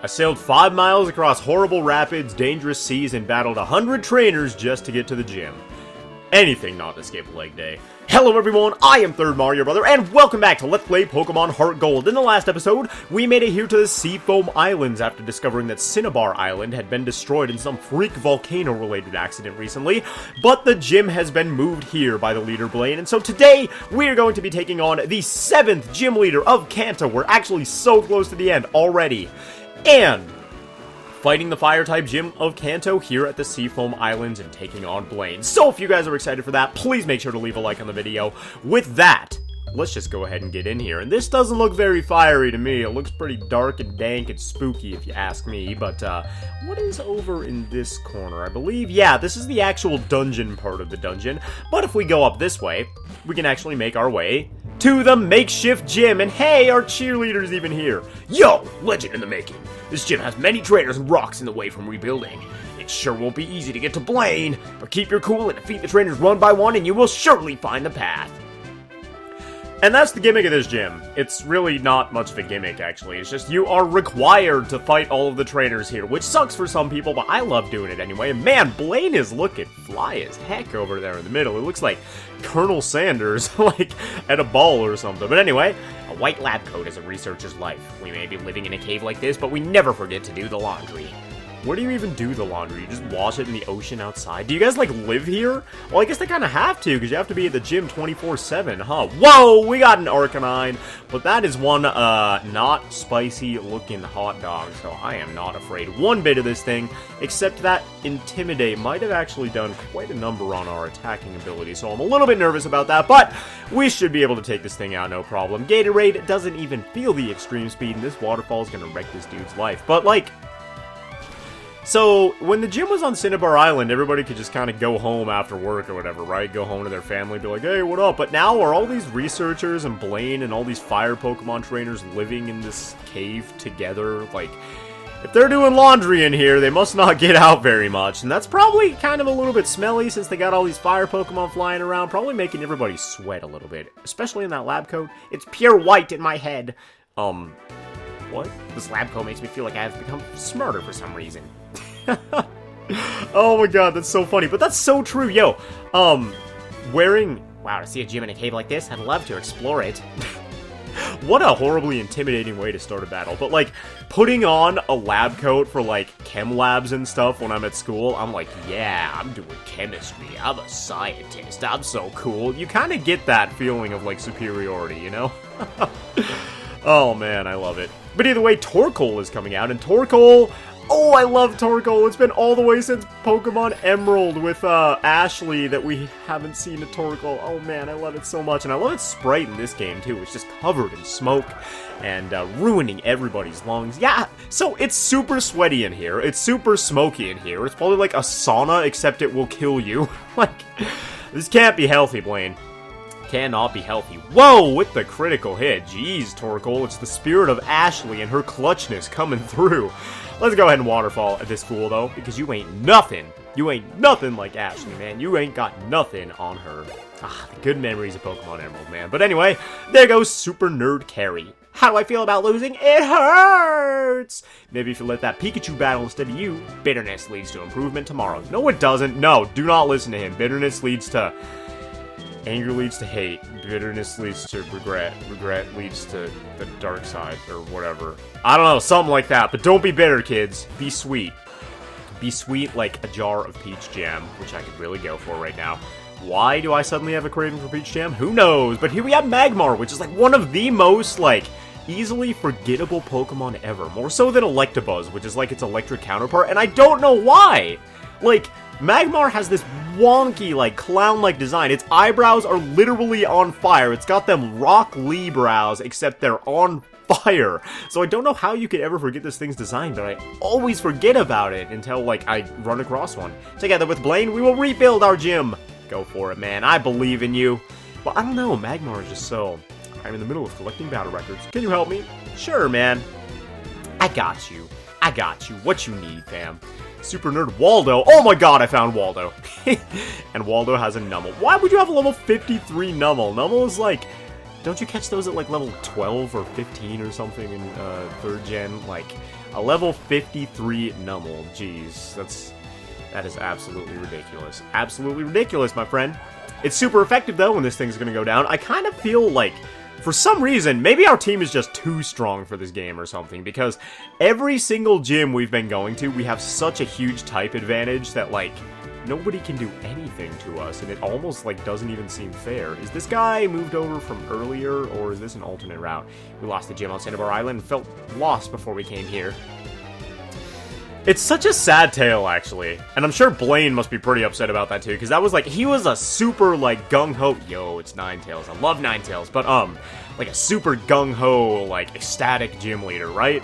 I sailed 5 miles across horrible rapids, dangerous seas, and battled 100 trainers just to get to the gym. Anything not to skip leg day. Hello everyone, I am ThirdMarioBrother, and welcome back to Let's Play Pokemon HeartGold. In the last episode, we made it here to the Seafoam Islands after discovering that Cinnabar Island had been destroyed in some freak volcano-related accident recently, but the gym has been moved here by the leader Blaine, and so today, we are going to be taking on the 7th gym leader of Kanto. We're actually so close to the end already. And fighting the Fire-type gym of Kanto here at the Seafoam Islands and taking on Blaine. So if you guys are excited for that, please make sure to leave a like on the video. With that, let's just go ahead and get in here. And this doesn't look very fiery to me. It looks pretty dark and dank and spooky if you ask me. But what is over in this corner? I believe, yeah, this is the actual dungeon part of the dungeon. But if we go up this way, we can actually make our way to the makeshift gym. And hey, our cheerleader's even here. Yo, legend in the making. This gym has many trainers and rocks in the way from rebuilding. It sure won't be easy to get to Blaine, but keep your cool and defeat the trainers one by one and you will surely find the path. And that's the gimmick of this gym. It's really not much of a gimmick, actually. It's just you are required to fight all of the trainers here, which sucks for some people, but I love doing it anyway. And man, Blaine is looking fly as heck over there in the middle. It looks like Colonel Sanders, like, at a ball or something. But anyway, a white lab coat is a researcher's life. We may be living in a cave like this, but we never forget to do the laundry. Where do you even do the laundry? You just wash it in the ocean outside? Do you guys, like, live here? Well, I guess they kind of have to, because you have to be at the gym 24/7, huh? Whoa, we got an Arcanine, but that is one, not spicy-looking hot dog, so I am not afraid one bit of this thing, except that Intimidate might have actually done quite a number on our attacking ability, so I'm a little bit nervous about that, but we should be able to take this thing out, no problem. Gatorade doesn't even feel the extreme speed, and this waterfall is gonna wreck this dude's life, but, like, so, when the gym was on Cinnabar Island, everybody could just kind of go home after work or whatever, right? Go home to their family, be like, hey, what up? But now, are all these researchers and Blaine and all these fire Pokemon trainers living in this cave together? Like, if they're doing laundry in here, they must not get out very much. And that's probably kind of a little bit smelly since they got all these fire Pokemon flying around, probably making everybody sweat a little bit. Especially in that lab coat. It's pure white in my head. What? This lab coat makes me feel like I have become smarter for some reason. Oh my god, that's so funny. But that's so true. Yo, wow, to see a gym in a cave like this, I'd love to explore it. What a horribly intimidating way to start a battle. But, like, putting on a lab coat for, like, chem labs and stuff when I'm at school, I'm like, yeah, I'm doing chemistry. I'm a scientist. I'm so cool. You kind of get that feeling of, like, superiority, you know? Oh, man, I love it. But either way, Torkoal is coming out, and Torkoal... Oh, I love Torkoal. It's been all the way since Pokemon Emerald with Ashley that we haven't seen a Torkoal. Oh man, I love it so much. And I love its sprite in this game too. It's just covered in smoke and ruining everybody's lungs. Yeah, so it's super sweaty in here. It's super smoky in here. It's probably like a sauna, except it will kill you. Like, this can't be healthy, Blaine. Cannot be healthy. Whoa, with the critical hit. Jeez, Torkoal, it's the spirit of Ashley and her clutchness coming through. Let's go ahead and waterfall at this fool, though, because you ain't nothing. You ain't nothing like Ashley, man. You ain't got nothing on her. Ah, the good memories of Pokemon Emerald, man. But anyway, there goes Super Nerd Carry. How do I feel about losing? It hurts! Maybe if you let that Pikachu battle instead of you, bitterness leads to improvement tomorrow. No, it doesn't. No, do not listen to him. Bitterness leads to... Anger leads to hate. Bitterness leads to regret. Regret leads to the dark side, or whatever. I don't know, something like that. But don't be bitter, kids. Be sweet. Be sweet like a jar of peach jam, which I could really go for right now. Why do I suddenly have a craving for peach jam? Who knows? But here we have Magmar, which is like one of the most, like, easily forgettable Pokemon ever. More so than Electabuzz, which is like its electric counterpart, and I don't know why! Like, Magmar has this wonky, like, clown-like design. Its eyebrows are literally on fire. It's got them Rock Lee brows, except they're on fire. So I don't know how you could ever forget this thing's design, but I always forget about it until, like, I run across one. Together with Blaine, we will rebuild our gym. Go for it, man. I believe in you. Well, I don't know. Magmar is just so... I'm in the middle of collecting battle records. Can you help me? Sure, man. I got you. I got you. What you need, fam. Super Nerd Waldo. Oh my god, I found Waldo. And Waldo has a Numel. Why would you have a level 53 Numel? Numel is like don't you catch those at like level 12 or 15 or something in 3rd gen? Like a level 53 Numel. Jeez, that is absolutely ridiculous. Absolutely ridiculous, my friend. It's super effective though when this thing's gonna go down. I kind of feel like, for some reason, maybe our team is just too strong for this game or something, because every single gym we've been going to, we have such a huge type advantage that, like, nobody can do anything to us, and it almost, like, doesn't even seem fair. Is this guy moved over from earlier, or is this an alternate route? We lost the gym on Cinnabar Island and felt lost before we came here. It's such a sad tale, actually. And I'm sure Blaine must be pretty upset about that, too. Because that was, like, he was a super, like, gung-ho... Yo, it's Ninetales. I love Ninetales. But, like, a super gung-ho, like, ecstatic gym leader, right?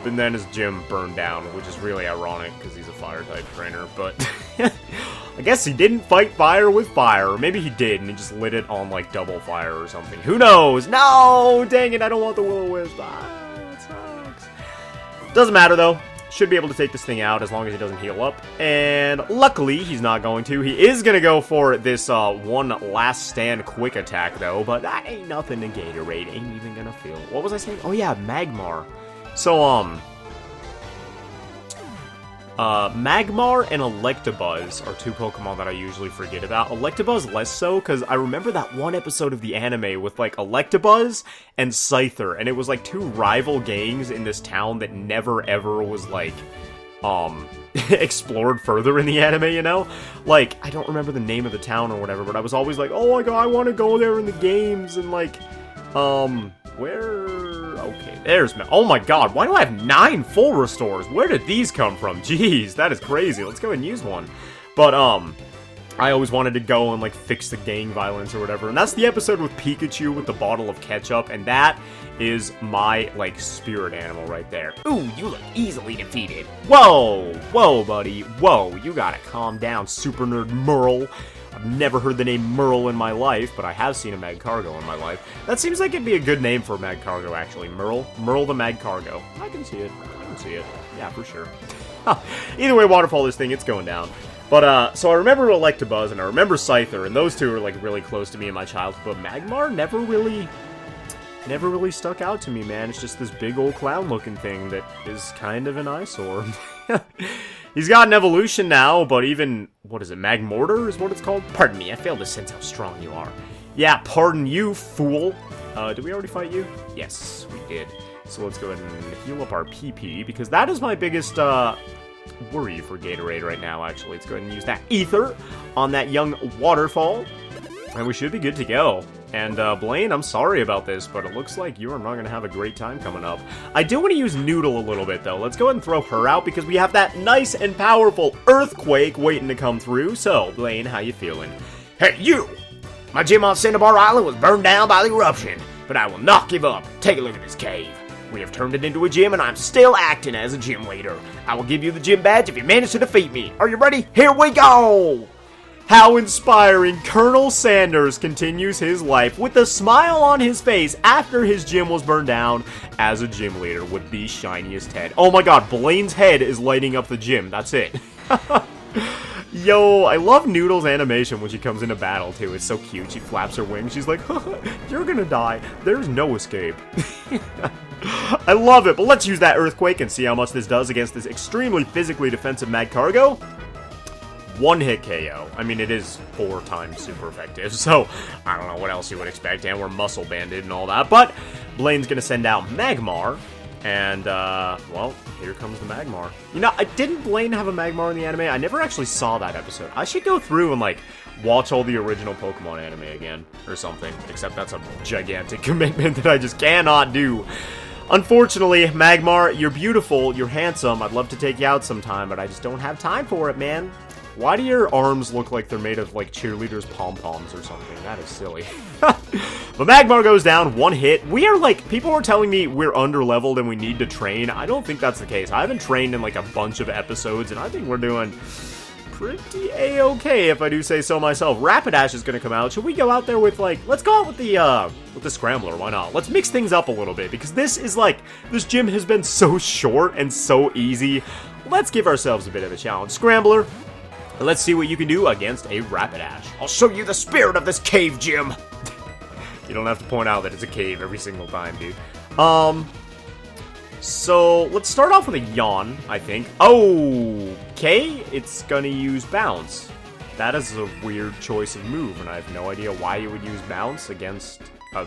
And then his gym burned down, which is really ironic, because he's a fire-type trainer. But, I guess he didn't fight fire with fire. Or maybe he did, and he just lit it on, like, double fire or something. Who knows? No! Dang it, I don't want the Will-O-Wisp. Ah, that sucks. Doesn't matter, though. Should be able to take this thing out as long as he doesn't heal up. And luckily, he's not going to. He is going to go for this one last stand quick attack, though. But that ain't nothing to Gatorade. Ain't even going to feel. What was I saying? Oh, yeah, Magmar. So, Magmar and Electabuzz are two Pokemon that I usually forget about. Electabuzz less so, because I remember that one episode of the anime with, like, Electabuzz and Scyther, and it was, like, two rival gangs in this town that never, ever was, like, explored further in the anime, you know? Like, I don't remember the name of the town or whatever, but I was always like, oh my god, I want to go there in the games, and, like, where... Okay, there's... Oh my god, why do I have 9 full restores? Where did these come from? Jeez, that is crazy. Let's go ahead and use one. But, I always wanted to go and, like, fix the gang violence or whatever. And that's the episode with Pikachu with the bottle of ketchup. And that is my, like, spirit animal right there. Ooh, you look easily defeated. Whoa! Whoa, buddy. Whoa, you gotta calm down, super nerd Merle. I've never heard the name Merle in my life, but I have seen a Magcargo in my life. That seems like it'd be a good name for a Magcargo, actually. Merle the Magcargo. I can see it. I can see it. Yeah, for sure. Either way, Waterfall this thing, it's going down. But, so I remember Electabuzz, and I remember Scyther, and those two are, like, really close to me in my childhood, but Magmar never really stuck out to me, man. It's just this big old clown-looking thing that is kind of an eyesore. He's got an evolution now, but even, what is it, Magmortar is what it's called? Pardon me, I failed to sense how strong you are. Yeah, pardon you, fool. Did we already fight you? Yes, we did. So let's go ahead and heal up our PP, because that is my biggest, worry for Gatorade right now, actually. Let's go ahead and use that Ether on that young Waterfall, and we should be good to go. And, Blaine, I'm sorry about this, but it looks like you are not going to have a great time coming up. I do want to use Noodle a little bit, though. Let's go ahead and throw her out, because we have that nice and powerful Earthquake waiting to come through. So, Blaine, how you feeling? Hey, you! My gym on Cinnabar Island was burned down by the eruption, but I will not give up. Take a look at this cave. We have turned it into a gym, and I'm still acting as a gym leader. I will give you the gym badge if you manage to defeat me. Are you ready? Here we go! How inspiring. Colonel Sanders continues his life with a smile on his face after his gym was burned down as a gym leader with the shiniest head. Oh my god, Blaine's head is lighting up the gym. That's it. Yo, I love Noodle's animation when she comes into battle, too. It's so cute. She flaps her wings. She's like, you're gonna die. There's no escape. I love it, but let's use that Earthquake and see how much this does against this extremely physically defensive Magcargo. One-hit KO. I mean, it is 4 times super effective, so I don't know what else you would expect, and we're muscle banded and all that, but Blaine's gonna send out Magmar, and, well, here comes the Magmar. You know, didn't Blaine have a Magmar in the anime? I never actually saw that episode. I should go through and, like, watch all the original Pokemon anime again, or something, except that's a gigantic commitment that I just cannot do. Unfortunately, Magmar, you're beautiful, you're handsome, I'd love to take you out sometime, but I just don't have time for it, man. Why do your arms look like they're made of, like, cheerleaders' pom-poms or something? That is silly. But Magmar goes down, 1 hit. We are, like, people are telling me we're under-leveled and we need to train. I don't think that's the case. I haven't trained in, like, a bunch of episodes, and I think we're doing pretty A-okay, if I do say so myself. Rapidash is gonna come out. Should we go out there with, like, let's go out with the Scrambler, why not? Let's mix things up a little bit, because this is, like, this gym has been so short and so easy. Let's give ourselves a bit of a challenge. Scrambler, let's see what you can do against a Rapidash. I'll show you the spirit of this cave gym. You don't have to point out that it's a cave every single time, dude. So, let's start off with a yawn, I think. Okay, it's gonna use bounce. That is a weird choice of move, and I have no idea why you would use bounce against a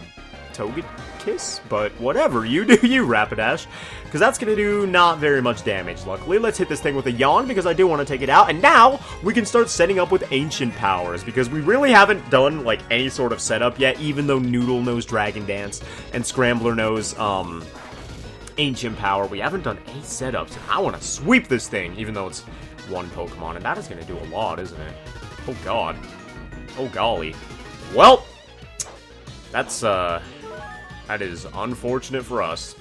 Togekiss, but whatever, you do you, Rapidash, because that's going to do not very much damage, luckily. Let's hit this thing with a yawn, because I do want to take it out, and now we can start setting up with ancient powers, because we really haven't done, like, any sort of setup yet, even though Noodle knows Dragon Dance, and Scrambler knows, ancient power. We haven't done any setups, and I want to sweep this thing, even though it's one Pokemon, and that is going to do a lot, isn't it? Oh, God. Oh, golly. Well, that's, that is unfortunate for us.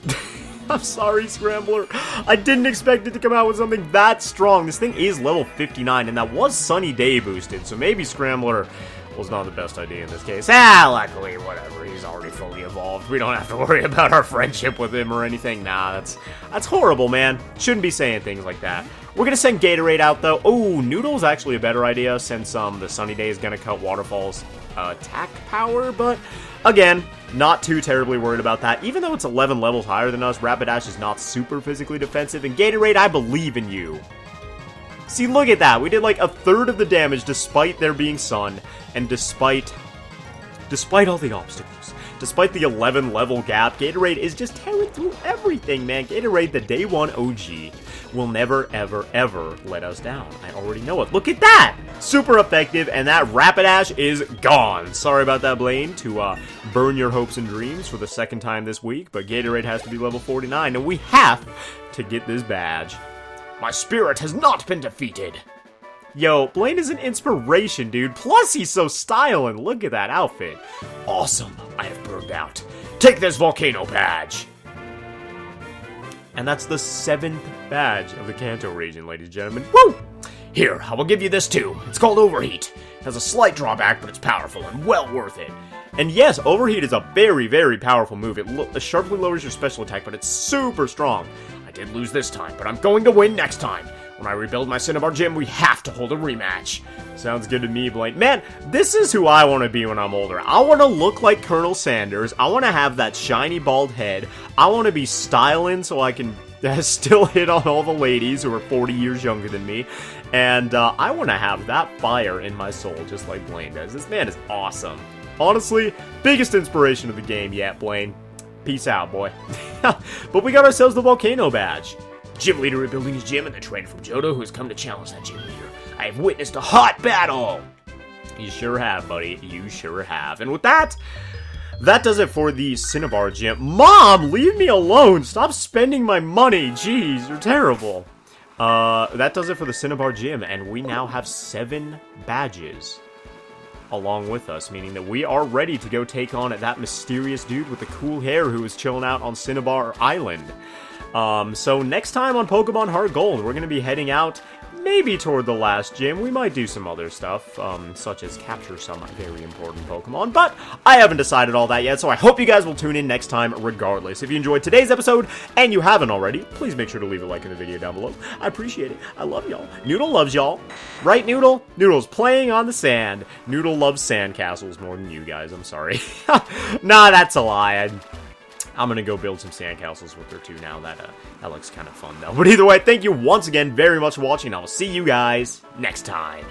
I'm sorry, Scrambler. I didn't expect it to come out with something that strong. This thing is level 59, and that was Sunny Day boosted, so maybe Scrambler was not the best idea in this case. Luckily, whatever. He's already fully evolved. We don't have to worry about our friendship with him or anything. Nah, that's horrible, man. Shouldn't be saying things like that. We're gonna send Gatorade out, though. Oh, Noodle's actually a better idea, since the Sunny Day is gonna cut Waterfall's attack power, but again, not too terribly worried about that. Even though it's 11 levels higher than us, Rapidash is not super physically defensive, and Gatorade, I believe in you. See, look at that. We did like a third of the damage despite there being sun, and despite all the obstacles. Despite the 11 level gap, Gatorade is just tearing through everything, man. Gatorade, the day one OG, will never, ever, ever let us down. I already know it. Look at that! Super effective, and that Rapidash is gone. Sorry about that, Blaine, to burn your hopes and dreams for the second time this week, but Gatorade has to be level 49, and we have to get this badge. My spirit has not been defeated. Yo, Blaine is an inspiration, dude. Plus, he's so styling. Look at that outfit. Awesome. I have burned out. Take this volcano badge. And that's the 7th badge of the Kanto region, ladies and gentlemen. Woo! Here, I will give you this too. It's called Overheat. It has a slight drawback, but it's powerful and well worth it. And yes, Overheat is a very, very powerful move. It sharply lowers your special attack, but it's super strong. I did lose this time, but I'm going to win next time. When I rebuild my Cinnabar Gym, we have to hold a rematch. Sounds good to me, Blaine. Man, this is who I want to be when I'm older. I want to look like Colonel Sanders. I want to have that shiny bald head. I want to be styling so I can still hit on all the ladies who are 40 years younger than me. And I want to have that fire in my soul, just like Blaine does. This man is awesome. Honestly, biggest inspiration of the game yet, Blaine. Peace out, boy. But we got ourselves the Volcano badge. Gym Leader rebuilding his gym and the trainer from Johto who has come to challenge that Gym Leader. I have witnessed a hot battle! You sure have, buddy. You sure have. And with that, that does it for the Cinnabar Gym. Mom, leave me alone! Stop spending my money! Jeez, you're terrible. That does it for the Cinnabar Gym, and we now have 7 badges along with us, meaning that we are ready to go take on that mysterious dude with the cool hair who is chilling out on Cinnabar Island. So next time on Pokemon HeartGold, we're going to be heading out maybe toward the last gym. We might do some other stuff, such as capture some very important Pokemon, but I haven't decided all that yet, so I hope you guys will tune in next time regardless. If you enjoyed today's episode, and you haven't already, please make sure to leave a like in the video down below. I appreciate it. I love y'all. Noodle loves y'all. Right, Noodle? Noodle's playing on the sand. Noodle loves sandcastles more than you guys. I'm sorry. Nah, that's a lie. I'm gonna go build some sandcastles with her too now. That looks kind of fun though. But either way, thank you once again very much for watching. I will see you guys next time.